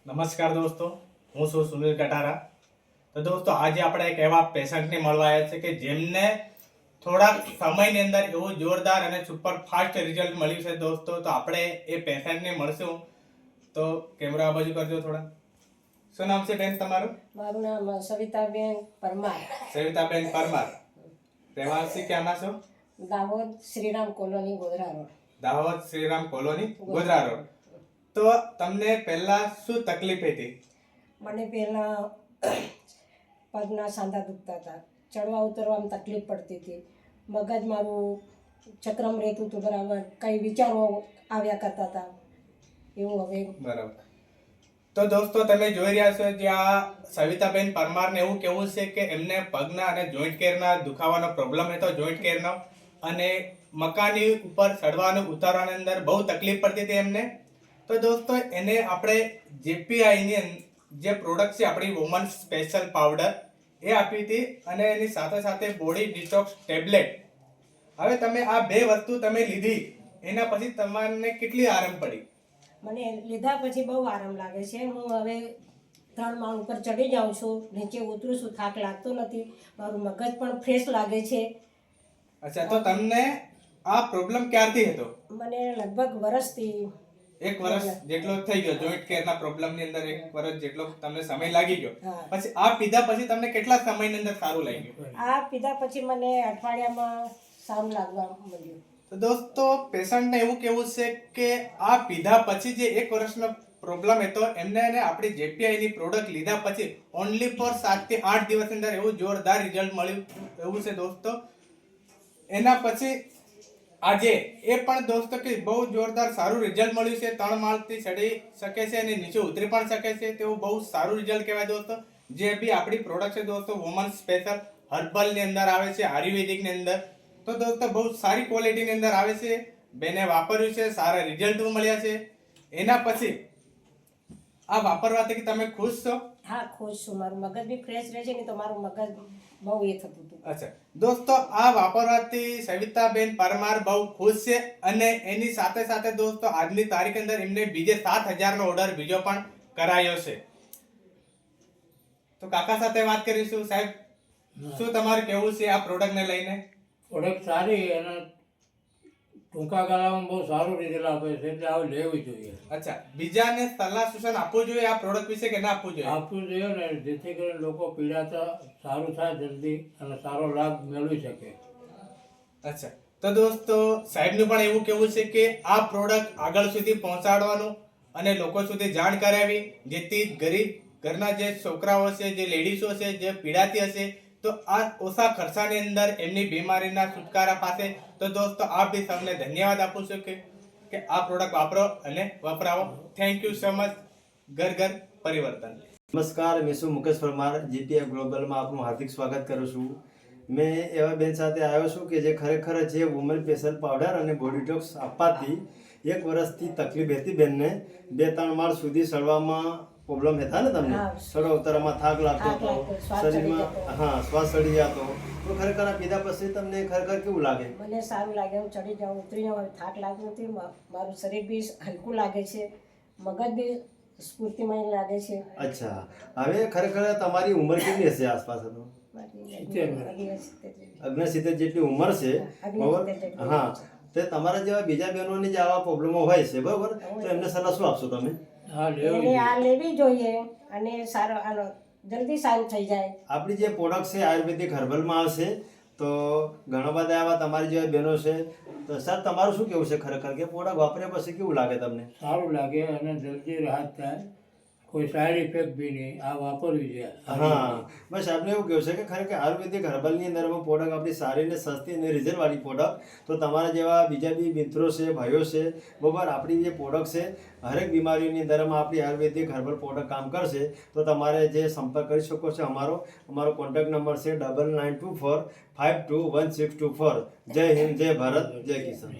નમસ્કાર દોસ્તો, હું છું સુનિલ કટારા. તો દોસ્તો આજે આપણે એક એવા પેશન્ટને મળવા આવ્યા છે કે જેમને થોડાક સમયની અંદર એવું જોરદાર અને સુપર ફાસ્ટ રિઝલ્ટ મળ્યું છે દોસ્તો. તો આપણે એ પેશન્ટને મળશું. તો કેમેરા બાજુ કરજો થોડા. શું નામ છે બેન તમારું? મારું નામ સવિતાબેન પરમાર. સવિતાબેન પરમાર. રહેવાસી ક્યાંના છો? Dahod Shriram colony Godhra road. Dahod Shriram colony Godhra road. તો તમને પહેલા શું તકલીફ હતી? મને પહેલાં પગના સાંધા દુખતા હતા, ચડવા ઉતરવામાં તકલીફ પડતી હતી, મગજ મારું ચક્રમ રહેતું હતું બરાબર, કંઈ વિચારો આવ્યા કરતા હતા એવું. હવે બરાબર. તો દોસ્તો તમે જોઈ રહ્યા છો કે આ સવિતાબેન પરમારને એવું કહેવું છે કે એમને પગના અને જોઈન્ટ કેરના દુખાવાનો પ્રોબ્લેમ હતો, જોઈન્ટ કેરનો, અને મકાનની ઉપર ચડવાનું ઉતારવાની અંદર બહુ તકલીફ પડતી હતી એમને. તો દોસ્તો એને આપણે જેપીઆઈની જે પ્રોડક્ટ છે આપણી વુમન સ્પેશિયલ પાવડર એ આપી હતી, અને એની સાથે સાથે બોડી ડિટોક્સ ટેબ્લેટ. હવે તમે આ બે વસ્તુ તમે લીધી એના પછી તમને કેટલી આરામ પડી? મને લીધા પછી બહુ આરામ લાગે છે. હું હવે 3 માળ ઉપર ચડી જાઉં છું, નીચે ઉતરું છું, થાક લાગતો નથી, મારું મગજ પણ ફ્રેશ લાગે છે. અચ્છા, તો તમને આ પ્રોબ્લેમ ક્યારથી હતો? મને લગભગ વર્ષથી 1 વર્ષ જેટલો થઈ ગયો. જોઈન્ટ કેરના પ્રોબ્લેમ ની અંદર 1 વર્ષ જેટલો તમને સમય લાગી ગયો. હા. પછી આ પીધા પછી તમને કેટલા સમયની અંદર સારું લાગ્યું? આ પીધા પછી મને અઠવાડિયામાં સારું લાગવા મળ્યું. તો દોસ્તો પેશન્ટને એવું કેવું છે કે આ પીધા પછી જે 1 વર્ષનો પ્રોબ્લેમ હતો એમને આપણી જેપીઆઈ ની પ્રોડક્ટ લીધા પછી ઓનલી ફોર 7 થી 8 દિવસની અંદર એવું જોરદાર રિઝલ્ટ મળ્યું એવું છે દોસ્તો. એના પછી આજે એ પણ દોસ્તો કે બહુ જોરદાર સારું રિઝલ્ટ મળ્યું છે. 3 માળથી ચડી શકે છે અને નીચે ઉતરી પણ શકે છે. તેવું બહુ સારું રિઝલ્ટ કહેવાય દોસ્તો. જે બી આપણી પ્રોડક્ટ છે દોસ્તો વુમન સ્પેશિયલ હર્બલ ની અંદર આવે છે, આયુર્વેદિક ની અંદર. તો દોસ્તો બહુ સારી ક્વોલિટીની અંદર આવે છે. બેને વાપર્યું છે, સારા રિઝલ્ટ મળ્યા છે. એના પછી આ વાપરવાથી તમે ખુશ છો? હા, ખુશ છું. મારું મગજ બી ફ્રેશ રહે છે ને, તો મારું મગજ બહુ એ થતું હતું. અચ્છા દોસ્તો, આ વાપરવાથી સવિતાબેન પરમાર બહુ ખુશ છે. અને એની સાથે સાથે દોસ્તો આજની તારીખ અંદર એમને બીજે 7,000 નો ઓર્ડર બીજો પણ કરાયો છે. તો કાકા સાથે વાત કરીશું. સાહેબ, શું તમારું કેવું છે આ પ્રોડક્ટને લઈને? પ્રોડક્ટ સારી અને ટૂંકા ગાળામાં બહુ સારું રિઝલ્ટ આપે છે, એટલે હવે લેવી જોઈએ. અચ્છા, બીજાને સલાહ સૂચન આપવું જોઈએ આ પ્રોડક્ટ વિશે કે ના આપવું જોઈએ? આપવું જોઈએ ને, જેથી કરીને લોકો પીડાતા સારું થાય જલ્દી અને સારો લાભ મેળવી શકે. અચ્છા, તો દોસ્તો સાહેબનું પણ એવું કેવું છે કે આ પ્રોડક્ટ આગળ સુધી પહોંચાડવાનું અને લોકો સુધી જાણ કરાવી, જેથી ગરીબ ઘરના જે છોકરાઓ છે, જે લેડીઝો છે, જે પીડાતી હશે, તો આ ઓછા ખર્ચાની અંદર એમની બીમારીના છુટકારા પાસે. તો દોસ્તો આપ બી તમને ધન્યવાદ આપું છું કે આ પ્રોડક્ટ વાપરો અને વપરાવો. Thank you so much. ઘર ઘર પરિવર્તન. નમસ્કાર, મેં છું મુકેશ પરમાર. જીપીઆઈ ગ્લોબલમાં આપનું હાર્દિક સ્વાગત કરું છું. મેં એવા બેન સાથે આવ્યો છું કે જે ખરેખર જે વુમન સ્પેશિયલ પાવડર અને બોડી ટોક્સ આપવાથી 1 વર્ષથી તકલીફ હતી બેનને. 2-3 માળ સુધી ચડવામાં પ્રોબ્લેમ હતા ને તમને? હા. ચડવા ઉતરવામાં થાક લાગતો હતો, શ્વાસ ચડી શરીરમાં જતો. શ્વાસ ચડી જતો. તો ખરેખર આ પીધા પછી તમને ખરેખર કેવું લાગે? મને સારું લાગે. હું ચડી જાઉં, ઉતરી જાઉં, થાક લાગતો નથી, મારું શરીર બી હલકું લાગે છે, મગજ બી સ્ફૂર્તિમય લાગે છે. અચ્છા, હવે ખરેખર તમારી ઉંમર કેટલી હશે આસપાસ? હતો 69 જેટલી ઉંમર છે, બરોબર? હા, તો તમારા જેવા બીજા બહેનોની જે આવા પ્રોબ્લેમો હોય છે, બરોબર, તો એમને સલાહ શું આપશો તમે? હા, લેવી એને જોઈએ. આ લેવી જોઈએ અને સારો આનો જલ્દી સારું થઈ જાય. આપણી જે પ્રોડક્ટ છે આયુર્વેદિક હર્બલમાં આવશે. તો ઘણા બધા આવા તમારી જેવા બહેનો છે. તો સર તમારું શું કેવું છે ખરેખર કે પ્રોડક્ટ વાપર્યા પછી કેવું લાગે તમને? સારું લાગે અને જલ્દી રાહત થાય, કોઈ સાઈડ ઇફેક્ટ બી નહીં. આ વાપરવી છે. હા, બસ આપણે એવું કહ્યું છે કે ખરેખર આયુર્વેદિક હર્બલની અંદર પ્રોડક્ટ આપણી સારી ને સસ્તી અને રિઝલ્ટવાળી પ્રોડક્ટ. તો તમારા જેવા બીજા બી મિત્રો છે, ભાઈઓ છે, બરાબર, આપણી જે પ્રોડક્ટ છે હરેક બીમારીની અંદરમાં આપણી આયુર્વેદિક હર્બલ પ્રોડક્ટ કામ કરશે. તો તમારે જે સંપર્ક કરી શકો છો અમારો કોન્ટેક્ટ નંબર છે 9924521624. જય હિન્દ, જય ભારત, જય કિસાન.